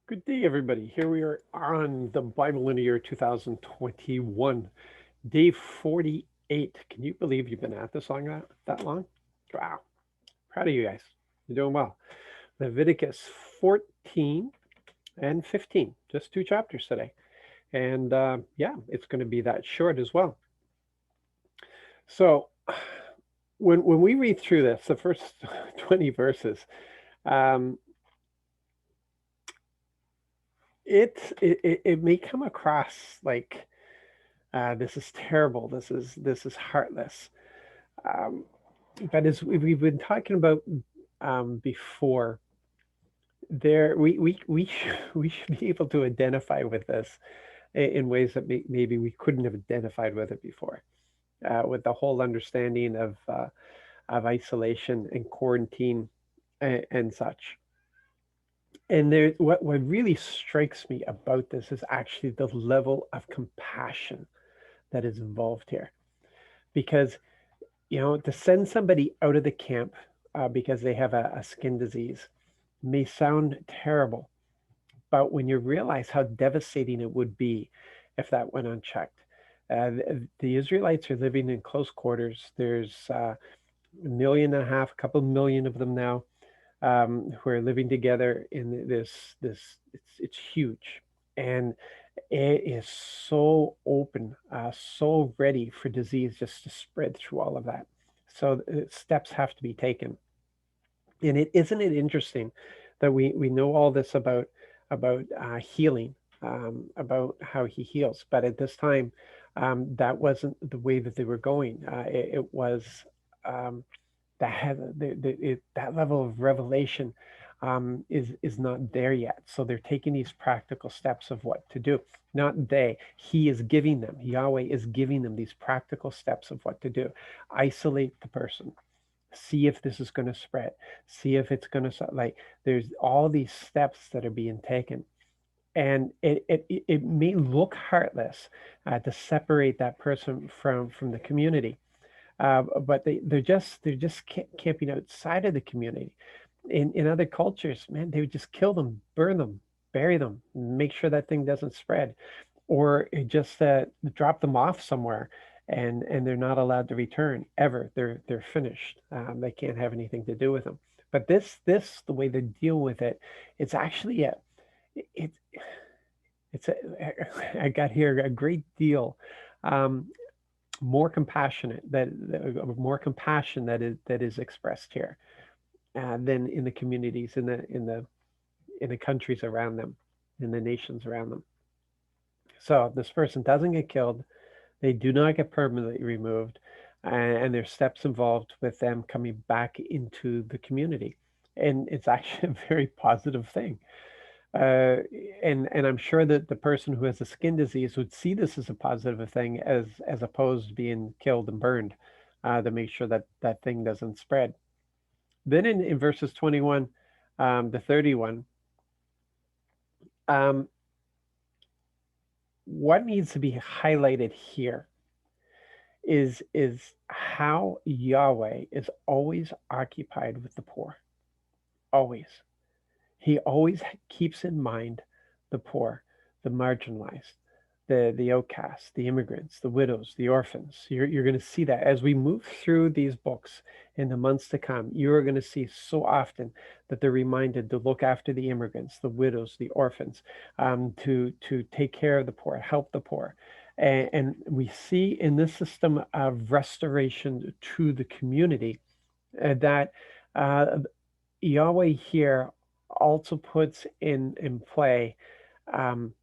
Good day, everybody. Here we are on the Bible in the year 2021, day 48. Can you believe you've been at this long that long? Wow. Proud of you guys. You're doing well. Leviticus 14 and 15, just two chapters today. And yeah, it's going to be that short as well. So when we read through this, the first 20 verses, um, it may come across like this is terrible. This is heartless. Um, but as we've been talking about before, there we should be able to identify with this in ways that maybe we couldn't have identified with it before. With the whole understanding of isolation and quarantine and such. And there, what really strikes me about this is actually the level of compassion that is involved here, because to send somebody out of the camp because they have a skin disease may sound terrible, but when you realize how devastating it would be if that went unchecked, the Israelites are living in close quarters. There's 1.5 million, a couple million of them now, who are living together in this. It's huge, and it is so open, so ready for disease just to spread through all of that. So steps have to be taken. And isn't it interesting that we know all this about healing, about how he heals, but at this time, that wasn't the way that they were going. It was um, that had that level of revelation is not there yet. So they're taking these practical steps of what to do. Not they. He is giving them. Yahweh is giving them these practical steps of what to do. Isolate the person. See if this is going to spread. See if it's going to like. There's all these steps that are being taken, and it may look heartless to separate that person from the community, but they're just camping outside of the community. In other cultures, man, they would just kill them, burn them, bury them, make sure that thing doesn't spread, or just drop them off somewhere, and they're not allowed to return ever. They're finished. They can't have anything to do with them. But this the way they deal with it, it's actually it it's I got here a great deal. Um, More compassionate more compassion that is expressed here than in the communities in the countries around them, in the nations around them. So this person doesn't get killed, they do not get permanently removed, and there's steps involved with them coming back into the community, and it's actually a very positive thing. uh, and I'm sure that the person who has a skin disease would see this as a positive thing, as opposed to being killed and burned, to make sure that that thing doesn't spread. Then in verses 21 to 31, um, what needs to be highlighted here is how Yahweh is always occupied with the poor. Always. He always keeps in mind the poor, the marginalized, the outcasts, the immigrants, the widows, the orphans. You're going to see that as we move through these books in the months to come. You are going to see so often that they're reminded to look after the immigrants, the widows, the orphans, to take care of the poor, help the poor. And we see in this system of restoration to the community that uh, Yahweh here also puts in play um,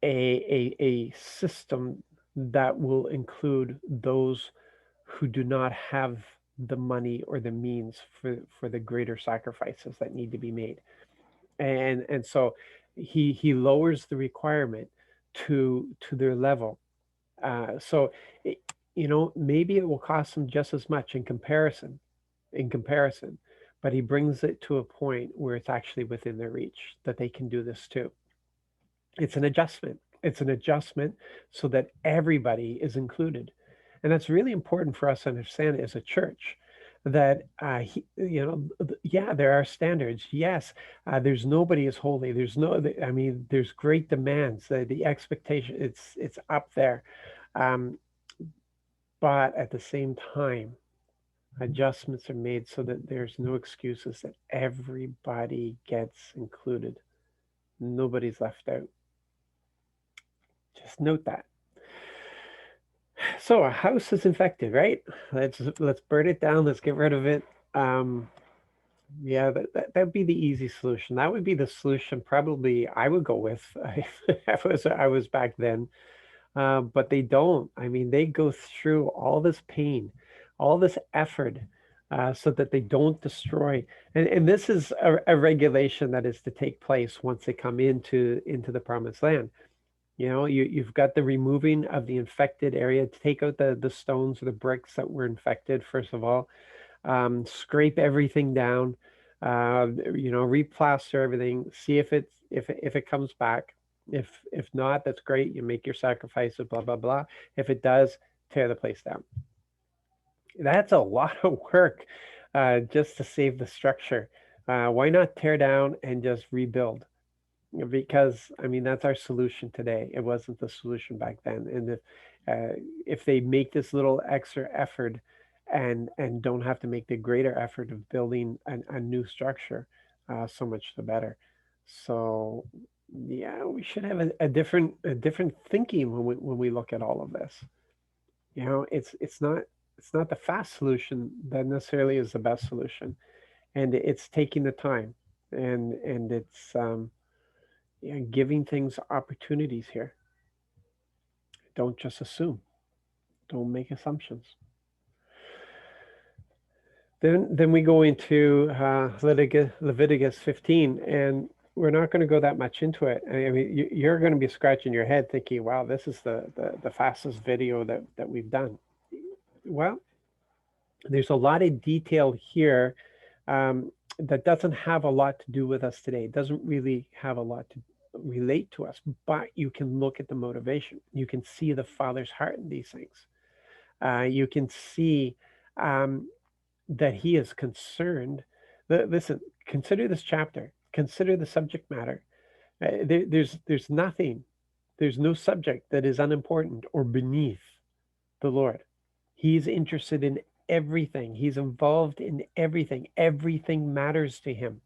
a system that will include those who do not have the money or the means for the greater sacrifices that need to be made. And so he lowers the requirement to their level. So it, maybe it will cost them just as much in comparison, but he brings it to a point where it's actually within their reach that they can do this too. It's an adjustment. It's an adjustment so that everybody is included. And that's really important for us to understand as a church, that yeah, there are standards. Yes, there's nobody is holy. There's no, I mean, there's great demands. The expectation, it's up there, um, but at the same time, adjustments are made so that there's no excuses. That everybody gets included. Nobody's left out. Just note that. So a house is infected, right? Let's burn it down. Let's get rid of it. Um, Yeah, that'd be the easy solution. That would be the solution probably I would go with if I was back then. But they don't. I mean, they go through all this pain, all this effort, so that they don't destroy. And this is a regulation that is to take place once they come into the promised land. You've got the removing of the infected area to take out the stones or the bricks that were infected, first of all, scrape everything down, replaster everything, see if it comes back. If not, that's great. You make your sacrifices, blah blah blah. If it does, tear the place down. That's a lot of work, just to save the structure. Why not tear down and just rebuild? Because I mean that's our solution today. It wasn't the solution back then. And if they make this little extra effort and don't have to make the greater effort of building a new structure, so much the better. So yeah, we should have a different thinking when we look at all of this. It's not the fast solution that necessarily is the best solution, and it's taking the time, and it's yeah, giving things opportunities here. Don't just assume. Don't make assumptions. Then we go into Leviticus 15, and we're not going to go that much into it. I mean, you're going to be scratching your head thinking, wow, this is the fastest video that we've done. Well, there's a lot of detail here, that doesn't have a lot to do with us today. It doesn't really have a lot to relate to us, but you can look at the motivation. You can see the Father's heart in these things. You can see, that He is concerned. Listen, consider this chapter. Consider the subject matter. There's nothing. There's no subject that is unimportant or beneath the Lord. He's interested in everything. He's involved in everything. Everything matters to Him.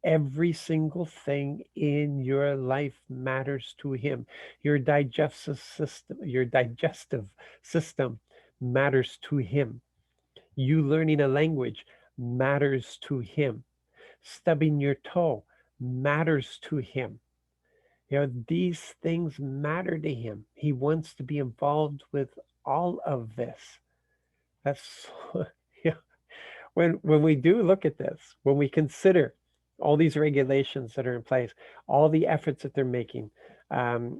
Every single thing in your life matters to Him. Your digestive system matters to Him. You learning a language matters to Him. Stubbing your toe matters to Him. These things matter to Him. He wants to be involved with all of this. That's yeah. When we do look at this, when we consider all these regulations that are in place, all the efforts that they're making, um,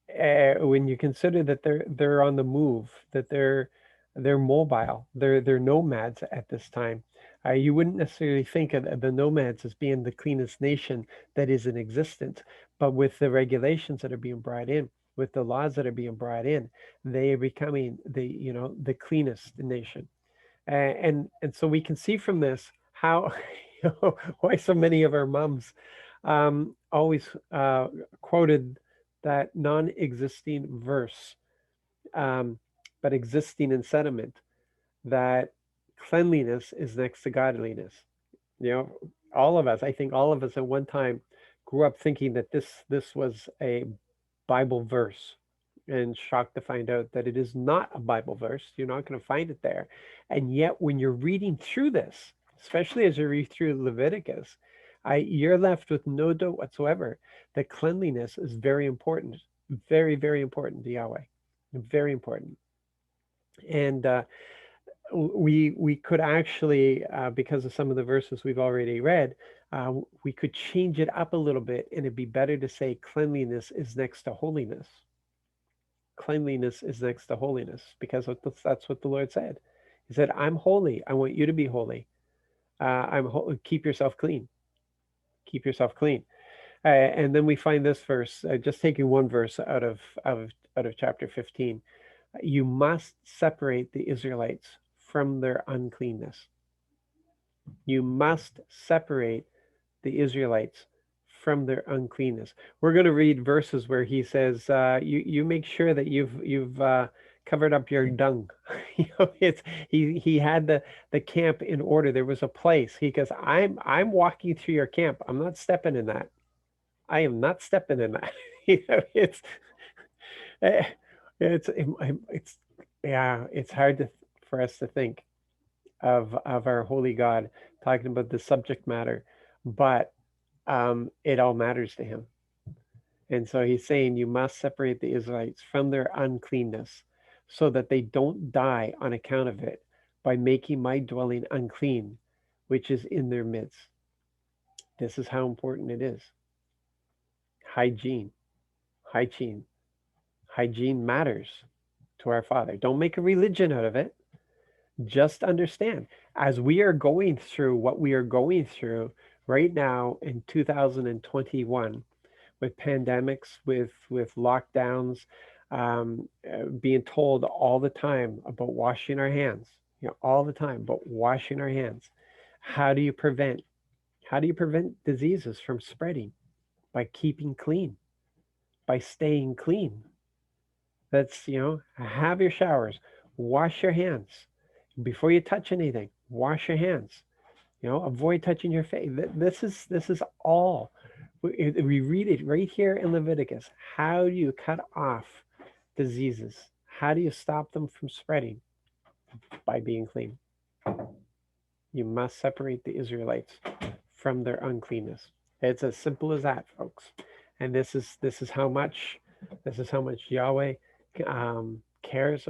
when you consider that they're on the move, that they're mobile, they're nomads at this time. You wouldn't necessarily think of the nomads as being the cleanest nation that is in existence, but with the regulations that are being brought in, with the laws that are being brought in, they are becoming the cleanest nation. And so we can see from this how why so many of our moms always quoted that non-existing verse, um, but existing in sentiment, that cleanliness is next to godliness. You know, all of us, I think all of us at one time grew up thinking that this was a Bible verse, and shocked to find out that it is not a Bible verse. You're not going to find it there. And yet, when you're reading through this, especially as you read through Leviticus, you're left with no doubt whatsoever that cleanliness is very important, very, very important to Yahweh, very important. And we could actually, because of some of the verses we've already read, we could change it up a little bit, and it'd be better to say cleanliness is next to holiness. Cleanliness is next to holiness, because that's what the Lord said. He said, I'm holy. I want you to be holy. Keep yourself clean. Keep yourself clean. And then we find this verse, just taking one verse out of chapter 15. You must separate the Israelites from their uncleanness. You must separate the Israelites from their uncleanness. We're going to read verses where he says, "You make sure that you've covered up your dung." It's he had the camp in order. There was a place. He goes, I'm walking through your camp. I'm not stepping in that. I am not stepping in that. It's eh, it's yeah. It's hard for us to think of our holy God talking about the subject matter, but it all matters to him. And so he's saying you must separate the Israelites from their uncleanness so that they don't die on account of it by making my dwelling unclean, which is in their midst. This is how important it is. Hygiene, hygiene, hygiene matters to our Father. Don't make a religion out of it. Just understand, as we are going through what we are going through right now in 2021, with pandemics, with lockdowns, being told all the time about washing our hands, all the time about washing our hands. How do you prevent? How do you prevent diseases from spreading? By keeping clean, by staying clean. That's, have your showers, wash your hands before you touch anything. Wash your hands. Avoid touching your face. This is all. We read it right here in Leviticus. How do you cut off diseases? How do you stop them from spreading? By being clean. You must separate the Israelites from their uncleanness. It's as simple as that, folks. And this is how much Yahweh cares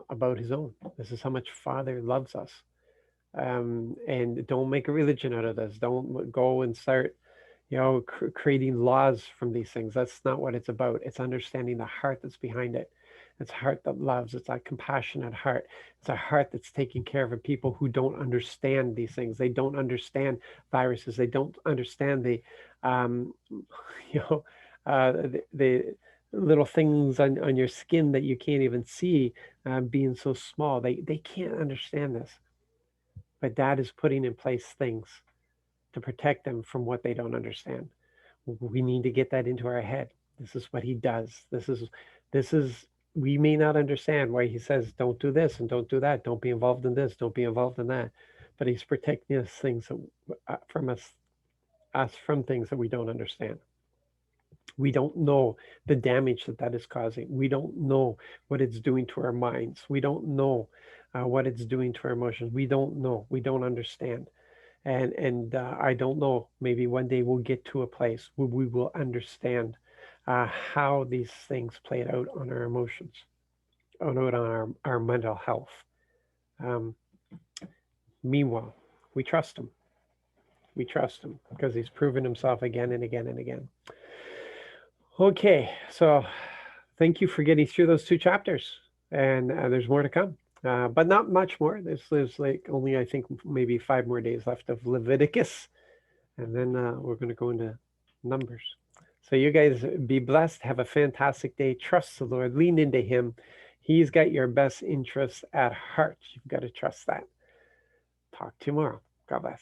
about His own. This is how much Father loves us. And don't make a religion out of this. Don't go and start, creating laws from these things. That's not what it's about. It's understanding the heart that's behind it. It's a heart that loves. It's a compassionate heart. It's a heart that's taking care of people who don't understand these things. They don't understand viruses. They don't understand um, you know, the little things on your skin that you can't even see being so small. They can't understand this. But Dad is putting in place things to protect them from what they don't understand. We need to get that into our head. This is what he does. This is we may not understand why he says don't do this and don't do that. Don't be involved in this. Don't be involved in that. But he's protecting us from us from things that we don't understand. We don't know the damage that is causing. We don't know what it's doing to our minds. We don't know what it's doing to our emotions. We don't know. We don't understand. And I don't know. Maybe one day we'll get to a place where we will understand how these things played out on our emotions, on our mental health. Um, Meanwhile, we trust him. We trust him because he's proven himself again and again and again. Okay, so thank you for getting through those 2 chapters, and there's more to come, but not much more. There's like only, I think, maybe 5 more days left of Leviticus, and then we're going to go into Numbers. So you guys be blessed. Have a fantastic day. Trust the Lord. Lean into Him. He's got your best interests at heart. You've got to trust that. Talk tomorrow. God bless.